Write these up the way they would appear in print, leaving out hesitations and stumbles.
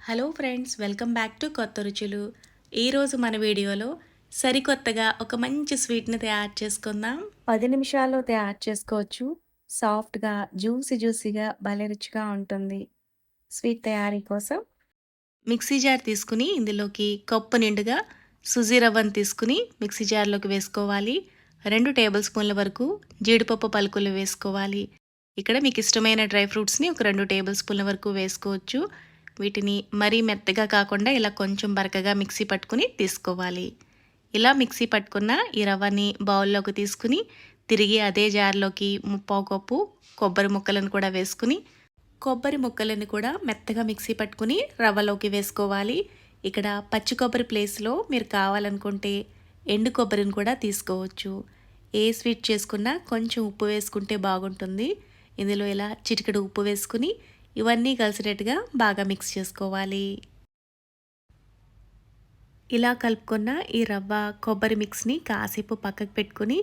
Hello friends, welcome back to కొత్త రుచులు. ఈరోజు మన వీడియోలో సరికొత్తగా ఒక మంచి స్వీట్ని తయారు చేసుకుందాం. 10 నిమిషాల్లో తయారు చేసుకోవచ్చు. సాఫ్ట్గా జ్యూసీగా భలే రుచిగా ఉంటుంది. స్వీట్ తయారీ కోసం మిక్సీ జార్ తీసుకుని ఇందులోకి కప్పు నిండుగా సుజీ రవ్వను తీసుకుని మిక్సీ జార్లోకి వేసుకోవాలి. 2 టేబుల్ స్పూన్ల వరకు జీడిపప్పు పలుకులు వేసుకోవాలి. ఇక్కడ మీకు ఇష్టమైన డ్రై ఫ్రూట్స్ని ఒక 2 టేబుల్ స్పూన్ల వరకు వేసుకోవచ్చు. వీటిని మరీ మెత్తగా కాకుండా ఇలా కొంచెం బరకగా మిక్సీ పట్టుకుని తీసుకోవాలి. ఇలా మిక్సీ పట్టుకున్న ఈ రవ్వని బౌల్లోకి తీసుకుని తిరిగి అదే జార్లోకి ముప్పావు కప్పు కొబ్బరి ముక్కలను కూడా వేసుకుని కొబ్బరి ముక్కలను కూడా మెత్తగా మిక్సీ పట్టుకుని రవ్వలోకి వేసుకోవాలి. ఇక్కడ పచ్చి కొబ్బరి ప్లేస్లో మీరు కావాలనుకుంటే ఎండు కొబ్బరిని కూడా తీసుకోవచ్చు. ఏ స్వీట్ చేసుకున్నా కొంచెం ఉప్పు వేసుకుంటే బాగుంటుంది. ఇందులో ఇలా చిటికెడు ఉప్పు వేసుకుని ఇవన్నీ కలిసేటట్టుగా బాగా మిక్స్ చేసుకోవాలి. ఇలా కలుపుకున్న ఈ రవ్వ కొబ్బరి మిక్స్ని కాసేపు పక్కకు పెట్టుకుని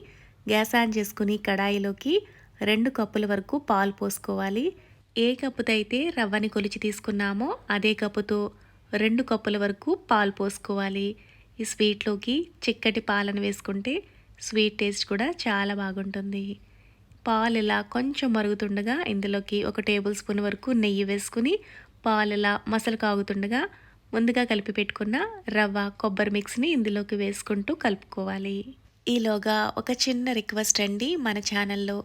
గ్యాస్ ఆన్ చేసుకుని కడాయిలోకి 2 కప్పుల వరకు పాలు పోసుకోవాలి. ఏ కప్పుతో అయితే రవ్వని కొలిచి తీసుకున్నామో అదే కప్పుతో 2 కప్పుల వరకు పాలు పోసుకోవాలి. ఈ స్వీట్లోకి చిక్కటి పాలను వేసుకుంటే స్వీట్ టేస్ట్ కూడా చాలా బాగుంటుంది. పాలు ఇలా కొంచెం మరుగుతుండగా ఇందులోకి 1 టేబుల్ స్పూన్ వరకు నెయ్యి వేసుకుని పాలు ఇలా మసలు కాగుతుండగా ముందుగా కలిపి పెట్టుకున్న రవ్వ కొబ్బరి మిక్స్ని ఇందులోకి వేసుకుంటూ కలుపుకోవాలి. ఈలోగా ఒక చిన్న రిక్వెస్ట్ అండి, మన ఛానల్లో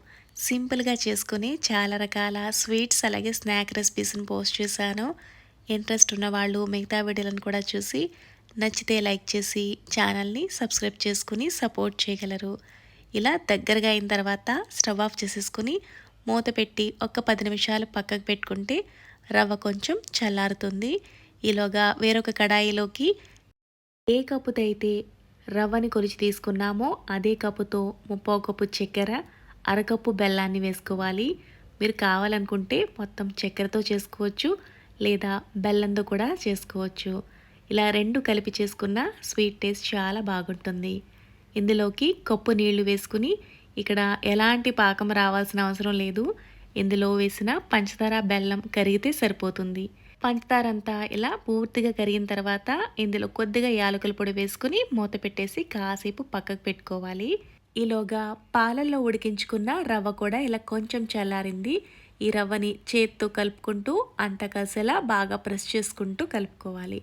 సింపుల్గా చేసుకుని చాలా రకాల స్వీట్స్ అలాగే స్నాక్ రెసిపీస్ని పోస్ట్ చేశాను. ఇంట్రెస్ట్ ఉన్న వాళ్ళు మిగతా వీడియోలను కూడా చూసి నచ్చితే లైక్ చేసి ఛానల్ని సబ్స్క్రైబ్ చేసుకుని సపోర్ట్ చేయగలరు. ఇలా దగ్గరగా అయిన తర్వాత స్టవ్ ఆఫ్ చేసేసుకుని మూత పెట్టి ఒక 10 నిమిషాలు పక్కకు పెట్టుకుంటే రవ్వ కొంచెం చల్లారుతుంది. ఈలోగా వేరొక కడాయిలోకి ఏ కప్పుతో అయితే రవ్వని కొలిచి తీసుకున్నామో అదే కప్పుతో ముప్పావు కప్పు చక్కెర, అరకప్పు బెల్లాన్ని వేసుకోవాలి. మీరు కావాలనుకుంటే మొత్తం చక్కెరతో చేసుకోవచ్చు, లేదా బెల్లంతో కూడా చేసుకోవచ్చు. ఇలా 2 కలిపి చేసుకున్న స్వీట్ టేస్ట్ చాలా బాగుంటుంది. ఇందులోకి కప్పు నీళ్లు వేసుకుని ఇక్కడ ఎలాంటి పాకం రావాల్సిన అవసరం లేదు. ఇందులో వేసిన పంచదార బెల్లం కరిగితే సరిపోతుంది. పంచదార అంతా ఇలా పూర్తిగా కరిగిన తర్వాత ఇందులో కొద్దిగా యాలకుల పొడి వేసుకుని మూత పెట్టేసి కాసేపు పక్కకు పెట్టుకోవాలి. ఈలోగా పాలల్లో ఉడికించుకున్న రవ్వ కూడా ఇలా కొంచెం చల్లారింది. ఈ రవ్వని చేత్తో కలుపుకుంటూ అంతా కలిసేలా బాగా ప్రెస్ చేసుకుంటూ కలుపుకోవాలి.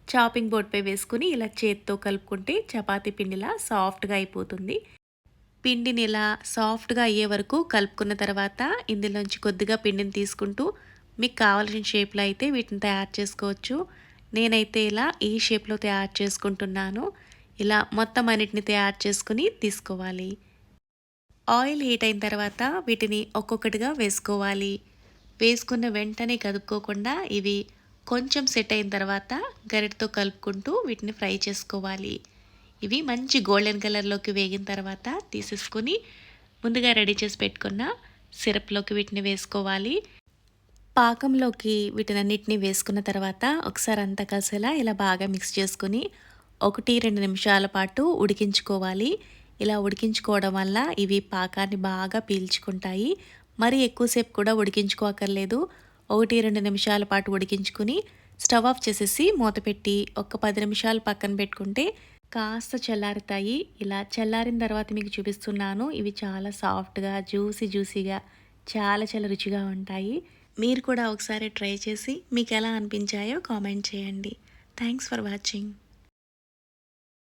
చాపింగ్ బోర్డ్పై వేసుకుని ఇలా చేత్తో కలుపుకుంటే చపాతీ పిండిలా సాఫ్ట్గా అయిపోతుంది. పిండిని ఇలా సాఫ్ట్గా అయ్యే వరకు కలుపుకున్న తర్వాత ఇందులోంచి కొద్దిగా పిండిని తీసుకుంటూ మీకు కావాల్సిన షేప్లో అయితే వీటిని తయారు చేసుకోవచ్చు. నేనైతే ఇలా ఈ షేప్లో తయారు చేసుకుంటున్నాను. ఇలా మొత్తం అన్నిటిని తయారు చేసుకుని తీసుకోవాలి. ఆయిల్ హీట్ అయిన తర్వాత వీటిని ఒక్కొక్కటిగా వేసుకోవాలి. వేసుకున్న వెంటనే కదుపుకోకుండా ఇవి కొంచెం సెట్ అయిన తర్వాత గరిటతో కలుపుకుంటూ వీటిని ఫ్రై చేసుకోవాలి. ఇవి మంచి గోల్డెన్ కలర్లోకి వేగిన తర్వాత తీసేసుకొని ముందుగా రెడీ చేసి పెట్టుకున్న సిరప్లోకి వీటిని వేసుకోవాలి. పాకంలోకి వీటినన్నిటిని వేసుకున్న తర్వాత ఒకసారి అంతా కలిసేలా ఇలా బాగా మిక్స్ చేసుకుని 1-2 నిమిషాల పాటు ఉడికించుకోవాలి. ఇలా ఉడికించుకోవడం వల్ల ఇవి పాకాన్ని బాగా పీల్చుకుంటాయి. మరి ఎక్కువసేపు కూడా ఉడికించుకోకర్లేదు. 1-2 నిమిషాల పాటు ఉడికించుకుని స్టవ్ ఆఫ్ చేసేసి మూత పెట్టి ఒక 10 నిమిషాలు పక్కన పెట్టుకుంటే కాస్త చల్లారుతాయి. ఇలా చల్లారిన తర్వాత మీకు చూపిస్తున్నాను. ఇవి చాలా సాఫ్ట్గా జ్యూసీగా చాలా రుచిగా ఉంటాయి. మీరు కూడా ఒకసారి ట్రై చేసి మీకు ఎలా అనిపించాయో కామెంట్ చేయండి. Thanks for watching.